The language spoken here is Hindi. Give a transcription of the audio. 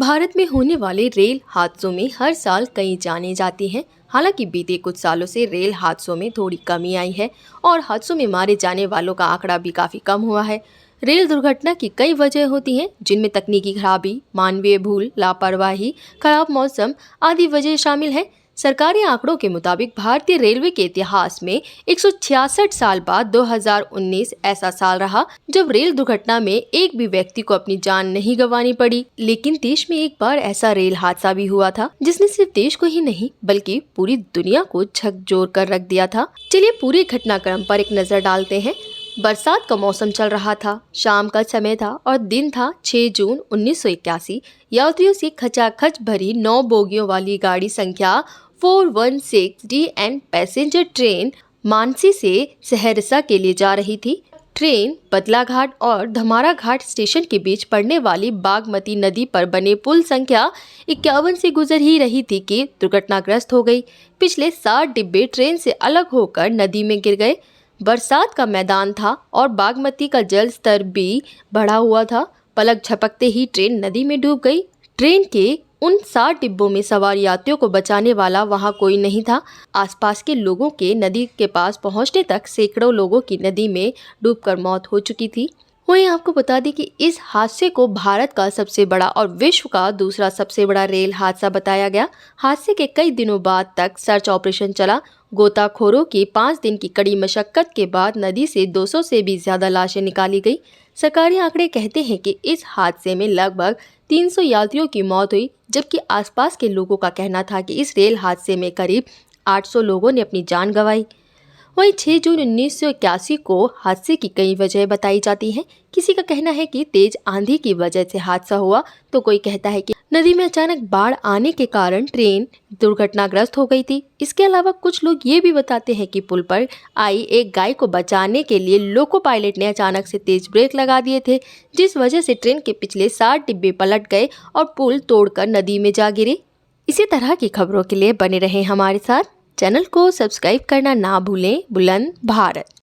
भारत में होने वाले रेल हादसों में हर साल कई जानें जाती हैं। हालांकि बीते कुछ सालों से रेल हादसों में थोड़ी कमी आई है और हादसों में मारे जाने वालों का आंकड़ा भी काफ़ी कम हुआ है। रेल दुर्घटना की कई वजह होती हैं, जिनमें तकनीकी खराबी, मानवीय भूल, लापरवाही, खराब मौसम आदि वजह शामिल है। सरकारी आंकड़ों के मुताबिक भारतीय रेलवे के इतिहास में 166 साल बाद 2019 ऐसा साल रहा जब रेल दुर्घटना में एक भी व्यक्ति को अपनी जान नहीं गंवानी पड़ी। लेकिन देश में एक बार ऐसा रेल हादसा भी हुआ था जिसने सिर्फ देश को ही नहीं बल्कि पूरी दुनिया को झकझोर कर रख दिया था। चलिए पूरे घटनाक्रम पर एक नजर डालते हैं। बरसात का मौसम चल रहा था, शाम का समय था और दिन था 6 जून 1981। यात्रियों से खचाखच भरी 9 बोगियों वाली गाड़ी संख्या 416 DN पैसेंजर ट्रेन मानसी से सहरसा के लिए जा रही थी। ट्रेन बदलाघाट और धमारा घाट स्टेशन के बीच पड़ने वाली बागमती नदी पर बने पुल संख्या 51 से गुजर ही रही थी कि दुर्घटनाग्रस्त हो गई। पिछले 60 डिब्बे ट्रेन से अलग होकर नदी में गिर गए। बरसात का मैदान था और बागमती का जल स्तर भी बढ़ा हुआ था। पलक झपकते ही ट्रेन नदी में डूब गई। ट्रेन के उन 60 डिब्बों में सवार यात्रियों को बचाने वाला वहां कोई नहीं था। आसपास के लोगों के नदी के पास पहुंचने तक सैकड़ों लोगों की नदी में डूबकर मौत हो चुकी थी। वहीं आपको बता दें कि इस हादसे को भारत का सबसे बड़ा और विश्व का दूसरा सबसे बड़ा रेल हादसा बताया गया। हादसे के कई दिनों बाद तक सर्च ऑपरेशन चला। गोताखोरों की 5 दिन की कड़ी मशक्कत के बाद नदी से 200 से भी ज्यादा लाशें निकाली गई। सरकारी आंकड़े कहते हैं कि इस हादसे में लगभग 300 यात्रियों की मौत हुई, जबकि आसपास के लोगों का कहना था कि इस रेल हादसे में करीब 800 लोगों ने अपनी जान गंवाई। वहीं 6 जून 1981 को हादसे की कई वजह बताई जाती हैं। किसी का कहना है कि तेज आंधी की वजह से हादसा हुआ, तो कोई कहता है कि नदी में अचानक बाढ़ आने के कारण ट्रेन दुर्घटनाग्रस्त हो गई थी। इसके अलावा कुछ लोग ये भी बताते हैं कि पुल पर आई एक गाय को बचाने के लिए लोको पायलट ने अचानक से तेज ब्रेक लगा दिए थे, जिस वजह से ट्रेन के पिछले 60 डिब्बे पलट गए और पुल तोड़कर नदी में जा गिरे। इसी तरह की खबरों के लिए बने रहें हमारे साथ। चैनल को सब्सक्राइब करना ना भूलें। बुलंद भारत।